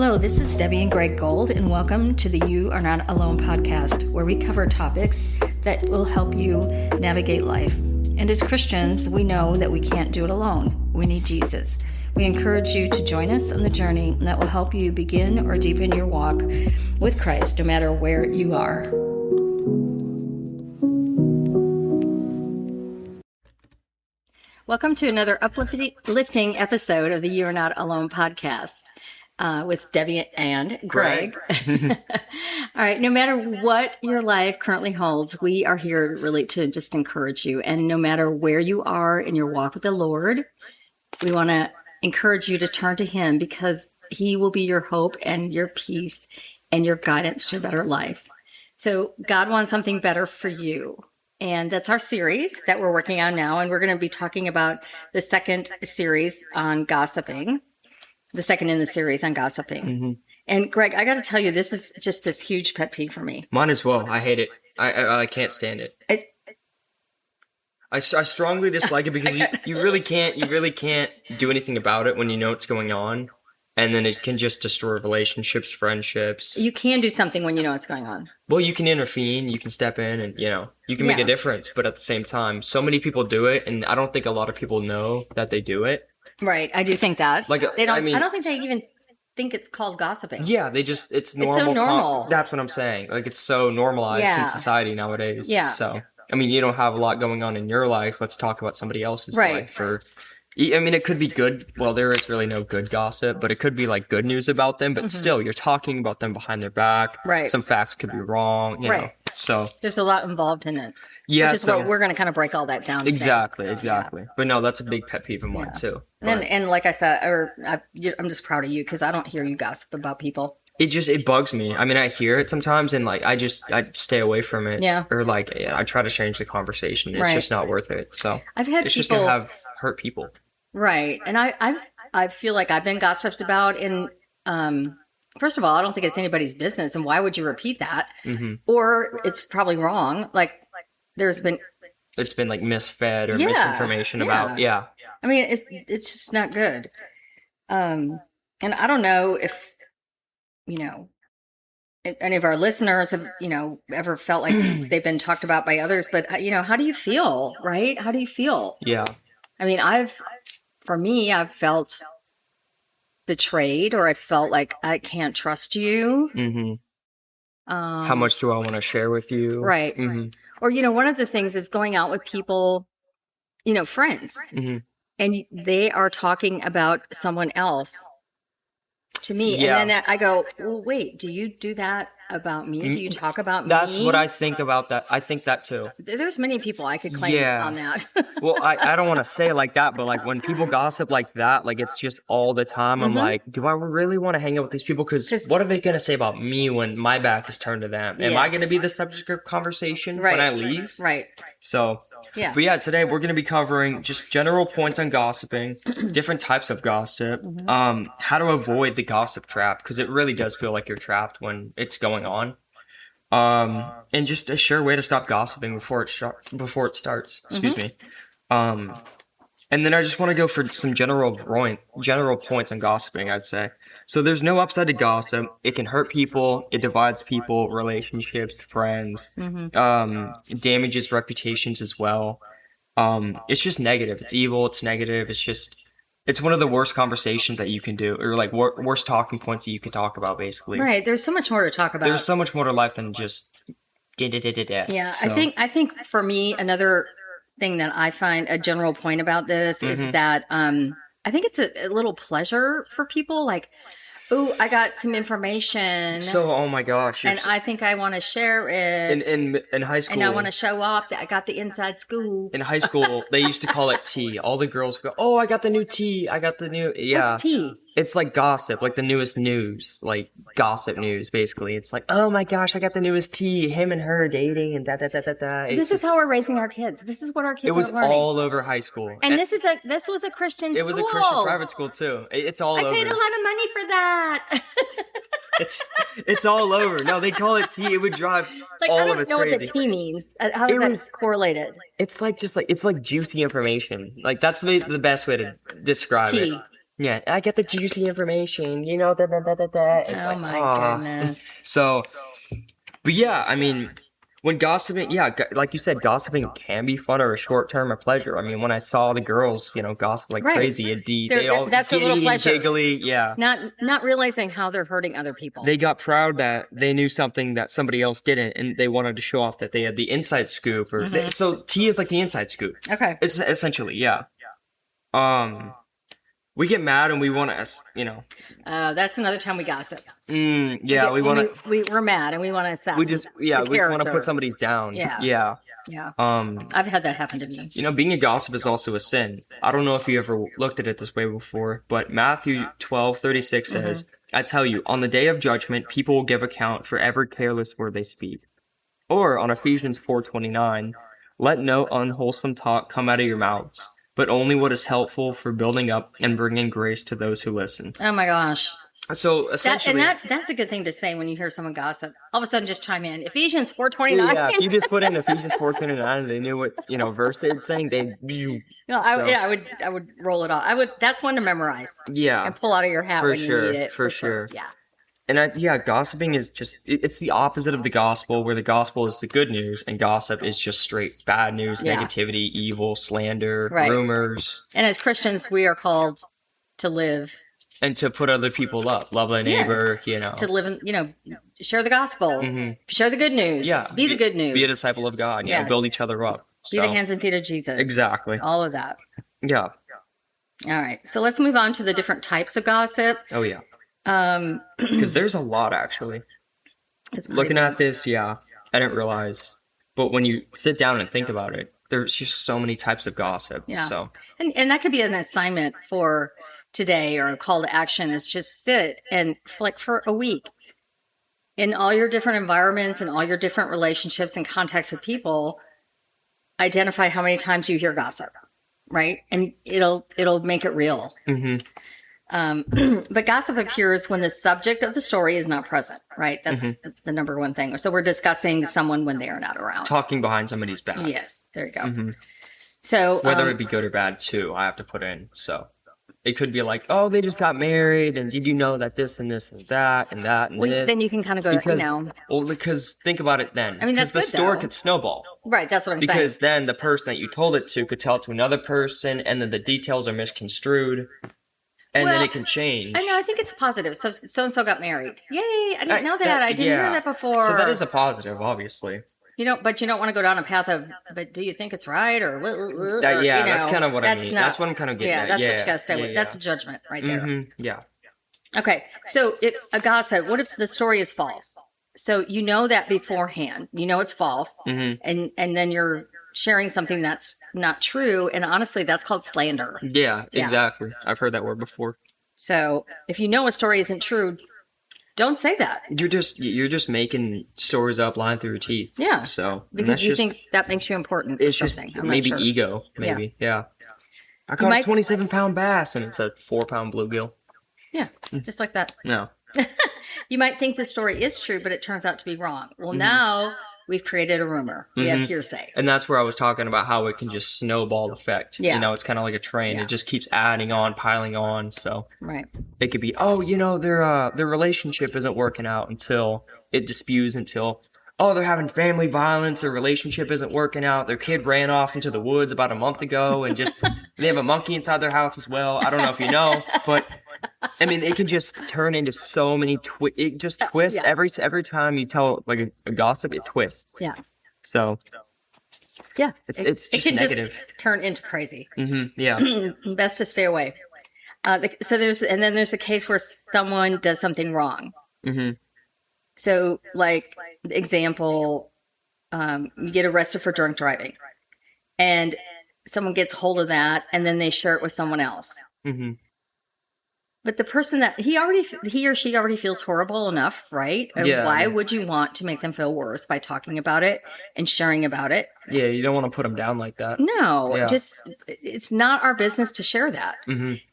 Hello, this is Debbie and Greg Gold, and welcome to the You Are Not Alone podcast, where we cover topics that will help you navigate life. And as Christians, we know that we can't do it alone. We need Jesus. We encourage you to join us on the journey that will help you begin or deepen your walk with Christ, no matter where you are. Welcome to another uplifting episode of the You Are Not Alone podcast. With Debbie and Greg. All right. No matter what your life currently holds, we are here really to just encourage you. And no matter where you are in your walk with the Lord, we want to encourage you to turn to Him because He will be your hope and your peace and your guidance to a better life. So God wants something better for you. And that's our series that we're working on now. And we're going to be talking about the second series on gossiping. The second in the series on gossiping. Mm-hmm. And Greg, I got to tell you, this is just this huge pet peeve for me. Mine as well. I hate it. I can't stand it. I strongly dislike it because you really can't do anything about it when you know what's going on. And then it can just destroy relationships, friendships. You can do something when you know what's going on. Well, you can intervene, you can step in, and you can make a difference. But at the same time, so many people do it, and I don't think a lot of people know that they do it. Right, I do think that. Like, they don't. I don't think they even think it's called gossiping. Yeah, it's normal. It's so normal. That's what I'm saying. Like, it's so normalized in society nowadays. Yeah. So, I mean, you don't have a lot going on in your life. Let's talk about somebody else's life. It could be good. Well, there is really no good gossip, but it could be like good news about them. But still, you're talking about them behind their back. Right. Some facts could be wrong. You know. So there's a lot involved in it. Yeah, which is what we're going to kind of break all that down. Exactly. But no, that's a big pet peeve of mine too. And like I said, I'm just proud of you because I don't hear you gossip about people. It bugs me. I mean, I hear it sometimes, and like I stay away from it. Yeah. Or like I try to change the conversation. It's just not worth it. So I've had it's just gonna hurt people. Right, and I feel like I've been gossiped about. And first of all, I don't think it's anybody's business, and why would you repeat that? Mm-hmm. Or it's probably wrong. Like it's been like misfed or misinformation about. Yeah. I mean, it's just not good. And I don't know if any of our listeners have, ever felt like they've been talked about by others, but how do you feel, right? How do you feel? Yeah. I mean, I've felt betrayed, or I felt like I can't trust you. Mm-hmm. How much do I want to share with you? Right. Mm-hmm. Or, one of the things is going out with people, friends, and they are talking about someone else to me. Yeah. And then I go, well, wait, do you do that about me? Do you talk about me? That's what I think about that. I think that too. There's many people I could claim on that. Well, I don't want to say it like that, but like when people gossip like that, like it's just all the time. I'm like, do I really want to hang out with these people? Because what are they going to say about me when my back is turned to them? Am I going to be the subject of conversation when I leave? Right. So, but today we're going to be covering just general points on gossiping, different types of gossip, how to avoid the gossip trap, because it really does feel like you're trapped when it's going on, and just a sure way to stop gossiping before it starts. Excuse me. And then I just want to go for some general points on gossiping. I'd say so. There's no upside to gossip. It can hurt people. It divides people, relationships, friends. Damages reputations as well. It's just negative. It's evil. It's negative. It's one of the worst conversations that you can do, or like worst talking points that you can talk about, basically. Right. There's so much more to talk about. There's so much more to life than just Yeah. So. I think for me, another thing that I find a general point about this is that I think it's a little pleasure for people. Like, oh, I got some information. So, oh my gosh. And I think I want to share it. In high school. And I want to show off that I got the inside scoop. In high school, they used to call it tea. All the girls go, oh, I got the new tea. I got the new, What's tea? It's like gossip, like the newest news, like gossip news, basically. It's like, oh my gosh, I got the newest tea. Him and her dating and da. This is how we're raising our kids. This is what our kids are learning. It was all over high school. And this was a Christian school. It was a Christian private school too. It's all over. I paid a lot of money for that. It's all over. No, they call it tea. It would drive all of us crazy. I don't know what the tea means. How is that correlated? It's like juicy information. Like that's the best way to describe it. Yeah, I get the juicy information, It's Oh like, my goodness. So, but yeah, I mean, when gossiping, yeah, like you said, gossiping can be fun or a short term of pleasure. I mean, when I saw the girls, gossip like Right. crazy, they all That's a little giddy and pleasure. giggly, yeah. Not realizing how they're hurting other people. They got proud that they knew something that somebody else didn't, and they wanted to show off that they had the inside scoop. So tea is like the inside scoop. Okay. It's essentially, yeah. We get mad and we want to, that's another time we gossip. Yeah, we're mad and we want to assassinate. We want to put somebody's down. Yeah. I've had that happen to me. Being a gossip is also a sin. I don't know if you ever looked at it this way before, but Matthew 12:36 says, I tell you, on the day of judgment, people will give account for every careless word they speak. Or on Ephesians 4:29, let no unwholesome talk come out of your mouths, but only what is helpful for building up and bringing grace to those who listen. Oh my gosh. So essentially, that's a good thing to say when you hear someone gossip. All of a sudden, just chime in. Ephesians 4:29. Yeah, if you just put in Ephesians 4:29 and they knew what verse they were saying, I would roll it off. That's one to memorize. Yeah, and pull out of your hat when you need it. For sure. Yeah. And gossiping is it's the opposite of the gospel, where the gospel is the good news and gossip is just straight bad news, negativity, evil, slander, rumors. And as Christians, we are called to live. And to put other people up, love thy neighbor, To live in, share the gospel, share the good news, be the good news. Be a disciple of God, build each other up. Be the hands and feet of Jesus. Exactly. All of that. Yeah. All right. So let's move on to the different types of gossip. Oh, yeah. Because there's a lot, actually. Looking at this, I didn't realize. But when you sit down and think about it, there's just so many types of gossip. Yeah. So. And that could be an assignment for today, or a call to action is just sit and flick for a week in all your different environments and all your different relationships and contacts with people. Identify how many times you hear gossip, right? And it'll make it real. But gossip appears when the subject of the story is not present, right? That's the number one thing. So we're discussing someone when they are not around. Talking behind somebody's back. Yes, there you go. So whether it be good or bad too, I have to put in. So it could be like, oh, they just got married, and did you know that this and this and that and that and this? Then you can kind of go, Well, because think about it then. I mean, that's the story could snowball. Right, that's what I'm saying. Because then the person that you told it to could tell it to another person, and then the details are misconstrued. And then it can change. I know. I think it's positive. So and so got married. Yay! I didn't know that. I didn't hear that before. So that is a positive, obviously. But you don't want to go down a path of, but do you think it's right or that's kind of what I mean. That's what I'm kind of getting at. That's what you got to stay with. That's a judgment right there. Yeah. Okay. So a gossip. What if the story is false? So you know that beforehand. You know it's false, and then you're sharing something that's not true, and honestly, that's called slander. Yeah, exactly. I've heard that word before. So if you know a story isn't true, don't say that. You're just making stories up, lying through your teeth. Yeah. So because you think that makes you important. It's just maybe ego. Maybe. Yeah. I caught a 27-pound bass, and it's a 4-pound bluegill. Yeah, just like that. No. You might think the story is true, but it turns out to be wrong. Well, now we've created a rumor. We have hearsay. And that's where I was talking about how it can just snowball effect. Yeah. It's kind of like a train. It just keeps adding on, piling on. So it could be, their relationship isn't working out until it disputes, until, they're having family violence. Their relationship isn't working out. Their kid ran off into the woods about a month ago, and just they have a monkey inside their house as well. I don't know if you know, but I mean, it can just turn into so many it just twists every time you tell like a gossip, it twists. Yeah. So yeah, it's just it can negative. Just turn into crazy. Yeah. Best to stay away. So there's a case where someone does something wrong. So like example, you get arrested for drunk driving, and someone gets hold of that, and then they share it with someone else. But the person that he or she already feels horrible enough, right? Yeah. Why would you want to make them feel worse by talking about it and sharing about it? Yeah, you don't want to put them down like that. No, it's not our business to share that.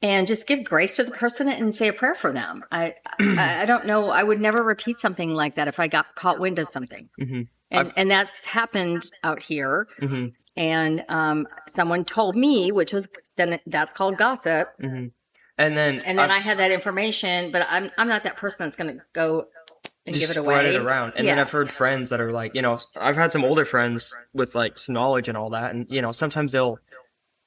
And just give grace to the person and say a prayer for them. I don't know. I would never repeat something like that if I got caught wind of something. And that's happened out here. And someone told me, that's called gossip. And then I had that information, but I'm not that person that's going to go and just give it spread away. it around. And then I've heard friends that are like, I've had some older friends with like some knowledge and all that, and sometimes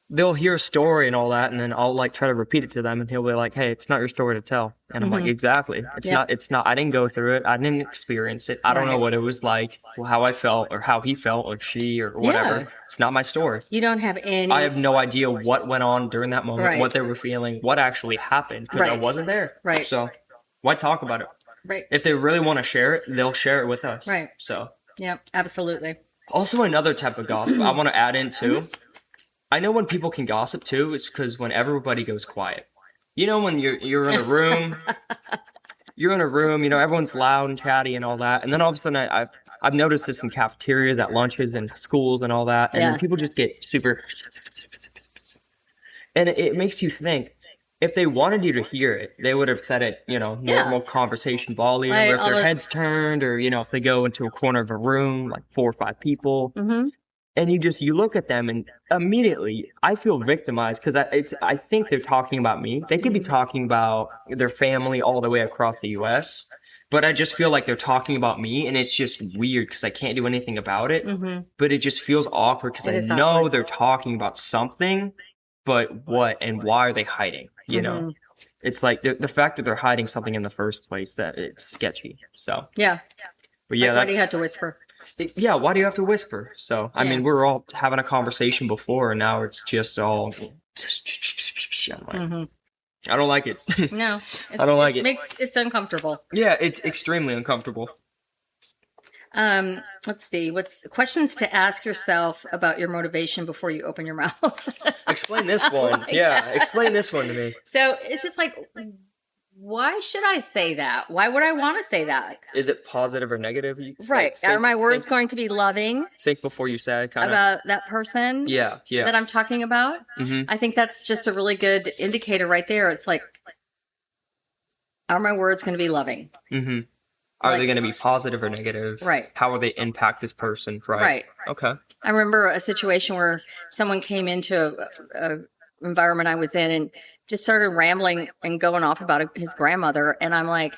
they'll hear a story and all that, and then I'll like try to repeat it to them, and he'll be like, "Hey, it's not your story to tell." And I'm like, "Exactly. It's not. I didn't go through it. I didn't experience it. I don't know what it was like, how I felt, or how he felt, or she, or whatever. Yeah. It's not my story. You don't have any. I have no idea what went on during that moment, what they were feeling, what actually happened, because I wasn't there. Right. So why talk about it? Right. If they really want to share it, they'll share it with us. Right. So. Yeah, absolutely. Also, another type of gossip I want to add in too. I know when people can gossip too, it's because when everybody goes quiet. When you're in a room, everyone's loud and chatty and all that, and then all of a sudden I've noticed this in cafeterias, at lunches, and schools and all that, and then people just get super, and it makes you think. If they wanted you to hear it, they would have said it, normal conversation volume, or if their head's turned, or if they go into a corner of a room, like 4 or 5 people. And you look at them, and immediately I feel victimized because I think they're talking about me. They could be talking about their family all the way across the U.S., but I just feel like they're talking about me, and it's just weird because I can't do anything about it. But it just feels awkward because I know they're talking about something, but what and why are they hiding? It's like the fact that they're hiding something in the first place, that it's sketchy. So yeah, but yeah, why do you have to whisper? Yeah, why do you have to whisper? So, I mean, we were all having a conversation before, and now it's just all... I'm like, I don't like it. No. I don't like it. It's uncomfortable. Yeah, it's extremely uncomfortable. Let's see. What's questions to ask yourself about your motivation before you open your mouth? Explain this one. Explain this one to me. So, it's just like... Why should I say that? Why would I want to say that? Is it positive or negative? Right. Are my words going to be loving? Think before you say kind of. About that person that I'm talking about? I think that's just a really good indicator right there. It's like, are my words going to be loving? Are they going to be positive or negative? Right. How will they impact this person? Right. Okay. I remember a situation where someone came into a environment I was in and just started rambling and going off about his grandmother. And I'm like,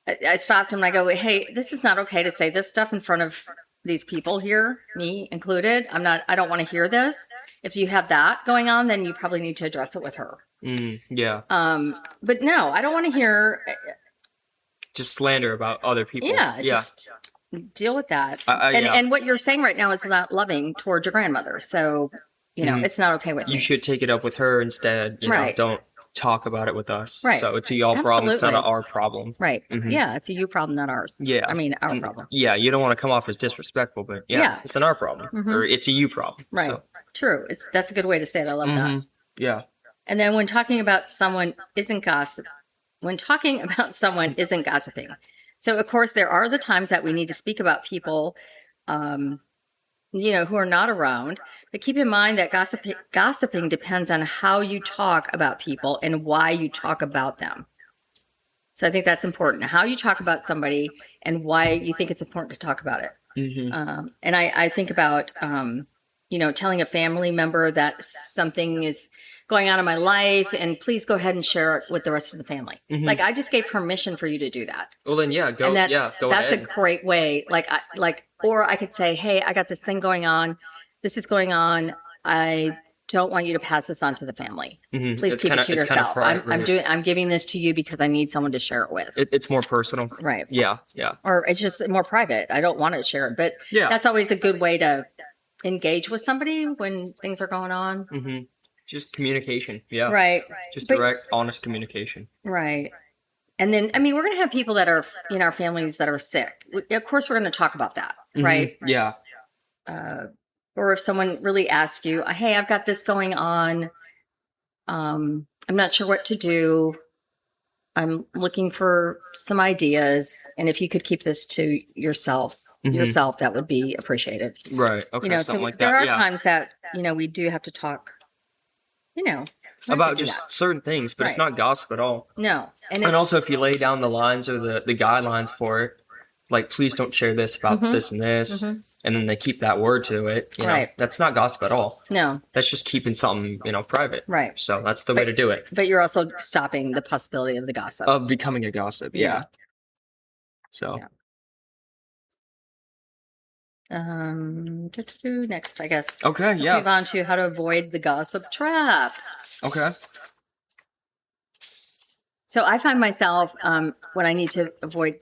I stopped him and I go, hey, this is not okay to say this stuff in front of these people here, me included. I don't want to hear this. If you have that going on, then you probably need to address it with her. Yeah. But no, I don't want to hear just slander about other people. Just deal with that. And what you're saying right now is not loving towards your grandmother. So it's not okay with me. You should take it up with her instead. Don't talk about it with us. Right. So it's a y'all problem. It's not our problem. Right. Yeah, it's a you problem, not ours. Yeah. I mean, our problem. Yeah, you don't want to come off as disrespectful, but it's an our problem. Or it's a you problem. Right. So. True. That's a good way to say it. I love that. Yeah. And then when talking about someone isn't gossiping. So, of course, there are the times that we need to speak about people who are not around. But keep in mind that gossiping depends on how you talk about people and why you talk about them. So I think that's important. How you talk about somebody and why you think it's important to talk about it. And I think about, telling a family member that something is going on in my life and please go ahead and share it with the rest of the family. Like I just gave permission for you to do that. Well, then, go. And go that's ahead. a great way. Or I could say, hey, I got this thing going on. This is going on. I don't want you to pass this on to the family. Please keep it to yourself. I'm giving this to you because I need someone to share it with. It's more personal. Right. Yeah. Or it's just more private. I don't want to share it. But that's always a good way to engage with somebody when things are going on. Just communication. Yeah. Right. Just direct, honest communication. Right. And then, I mean, we're going to have people that are in our families that are sick. Of course, we're going to talk about that. Right. Yeah. Or if someone really asks you, hey, I've got this going on. I'm not sure what to do. I'm looking for some something and if you could keep this to yourself, that would be appreciated. Right. Okay. So like there that. are times that, we do have to talk, about just certain things, but it's not gossip at all. No. And also if you lay down the lines or the guidelines for it, like, please don't share this about this and this, and then they keep that word to it, you know, that's not gossip at all. No. That's just keeping something, you know, private. Right. So that's the way to do it. But you're also stopping the possibility of the gossip. Of becoming a gossip, yeah. So. Yeah. Next, I guess. Okay, Let's move on to how to avoid the gossip trap. Okay. So I find myself, when I need to avoid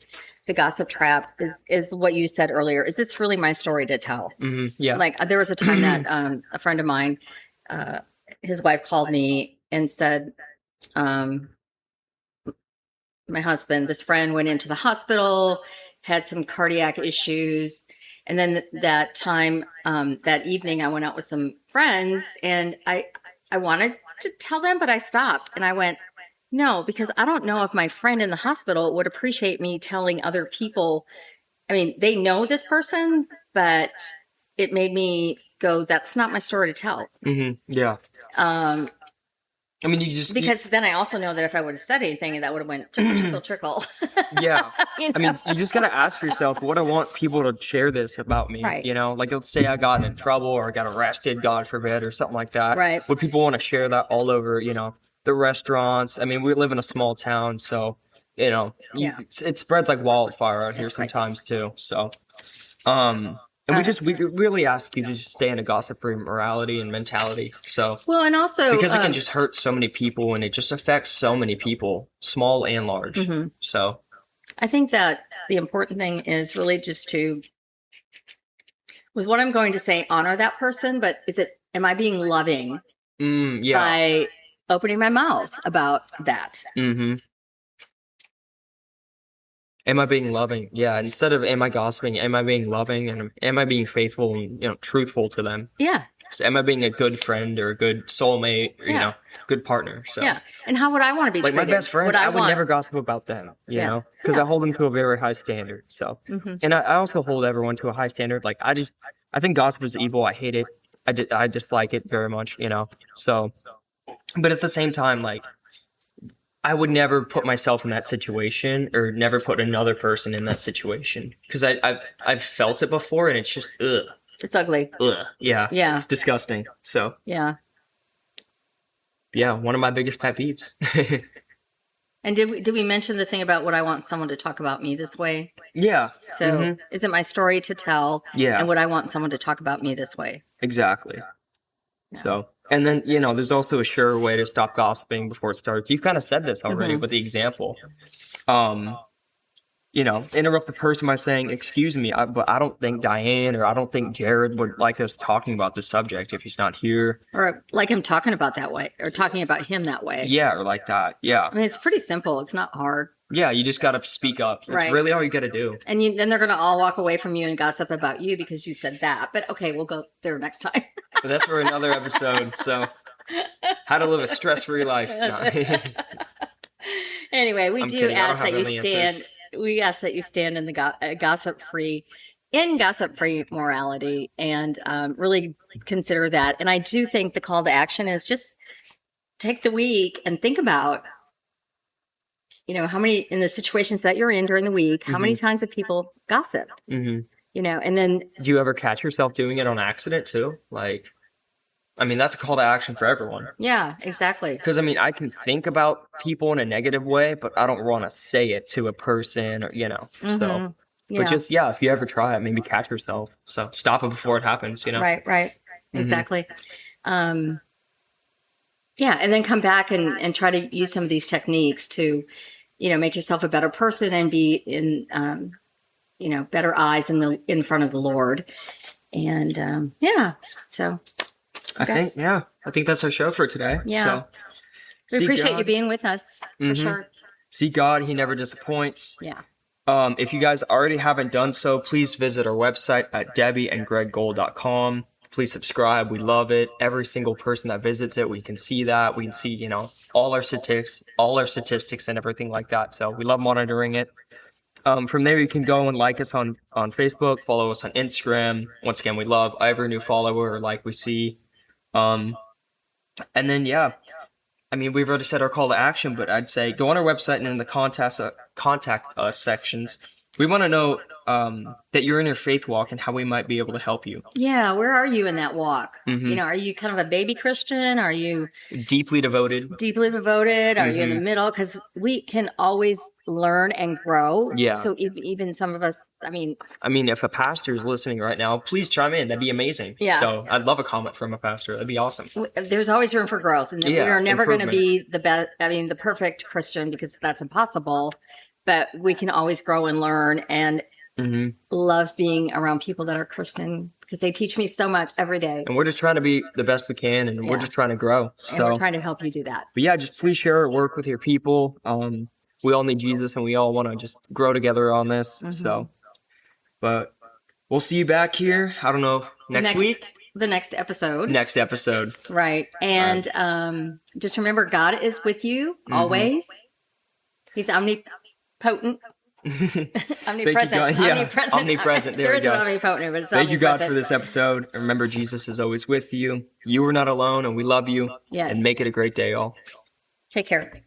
the gossip trap is what you said earlier. Is this really my story to tell? Yeah. Like there was a time that a friend of mine, his wife called me and said, my husband, this friend went into the hospital, had some cardiac issues. And then that time, that evening, I went out with some friends and I wanted to tell them, but I stopped and I went, no, because I don't know if my friend in the hospital would appreciate me telling other people. I mean, they know this person, but it made me go, that's not my story to tell. Yeah. I mean, because then I also know that if I would have said anything, that would have went trickle. Yeah. You know? I mean, you just got to ask yourself, would I want people to share this about me? Right. You know, like let's say I got in trouble or I got arrested, God forbid, or something like that. Right. Would people want to share that all over, you know, the restaurants? I mean, we live in a small town, so, you know, it spreads like wildfire out here sometimes too. So, and we really ask you to just stay in a gossip-free morality and mentality. So, well, and also because it can just hurt so many people, and it just affects so many people, small and large. So, I think that the important thing is really just to, with what I'm going to say, honor that person. But am I being loving by opening my mouth about that? Am I being loving? Yeah. Instead of am I gossiping, am I being loving, and am I being faithful and, you know, truthful to them? Yeah. So am I being a good friend or a good soulmate or, you know, good partner? So yeah. And how would I want to be like treated? My best friends, I would never gossip about them, you know, because I hold them to a very high standard. So, and I also hold everyone to a high standard. Like I think gossip is evil. I hate it. I dislike it very much, you know. So, but at the same time, like, I would never put myself in that situation or never put another person in that situation because I've felt it before and it's just ugh. It's ugly. Ugh. Yeah. Yeah. It's disgusting. So. Yeah. Yeah, one of my biggest pet peeves. And did we mention the thing about what I want someone to talk about me this way? Yeah. So is it my story to tell? Yeah. And would I want someone to talk about me this way? Exactly. Yeah. So. And then, you know, there's also a sure way to stop gossiping before it starts. You've kind of said this already with the example. You know, interrupt the person by saying, excuse me, but I don't think Diane or I don't think Jared would like us talking about this subject if he's not here. Or like him talking about that way or talking about him that way. Yeah, or like that. Yeah. I mean, it's pretty simple. It's not hard. Yeah, you just got to speak up. That's really all you got to do. And then they're going to all walk away from you and gossip about you because you said that. But okay, we'll go there next time. But that's for another episode. So, how to live a stress-free life. Anyway, we ask that you stand. We ask that you stand in the gossip-free morality and really consider that. And I do think the call to action is just take the week and think about, you know, how many, in the situations that you're in during the week, how many times have people gossiped? You know, and then... Do you ever catch yourself doing it on accident too? Like, I mean, that's a call to action for everyone. Yeah, exactly. Because, I mean, I can think about people in a negative way, but I don't want to say it to a person or, you know, so... But just, if you ever try it, maybe catch yourself. So stop it before it happens, you know? Right. Exactly. And then come back and try to use some of these techniques to, you know, make yourself a better person and be in, you know, better eyes in front of the Lord. And, so. I think that's our show for today. Yeah. So, we appreciate you being with us, for sure. See God, He never disappoints. Yeah. If you guys already haven't done so, please visit our website at debbieandgreggold.com. Please subscribe. We love it. Every single person that visits it, we can see that. We can see, you know, all our statistics and everything like that. So we love monitoring it. From there, you can go and like us on Facebook, follow us on Instagram. Once again, we love every new follower or like we see. And then, I mean, we've already said our call to action, but I'd say go on our website and in the contact us sections. We want to know that you're in your faith walk and how we might be able to help you. Yeah, where are you in that walk? Are you kind of a baby Christian? Are you deeply devoted? Deeply devoted? Are you in the middle? Because we can always learn and grow. Yeah. So even some of us, I mean, if a pastor is listening right now, please chime in. That'd be amazing. Yeah. So I'd love a comment from a pastor. That'd be awesome. There's always room for growth, and we are never going to be the best. The perfect Christian, because that's impossible. But we can always grow and learn, and love being around people that are Christian, because they teach me so much every day. And we're just trying to be the best we can, and we're just trying to grow. And we're trying to help you do that. But yeah, just please share our work with your people. We all need Jesus, and we all want to just grow together on this. So, but we'll see you back here. I don't know, next week? The next episode. Next episode. Right. And just remember, God is with you always. He's omnipotent. Omnipresent. Omnipresent. There we go. Omnipotent, but it's Thank you, God, for this episode. And remember, Jesus is always with you. You are not alone, and we love you. Yes. And make it a great day, all. Take care.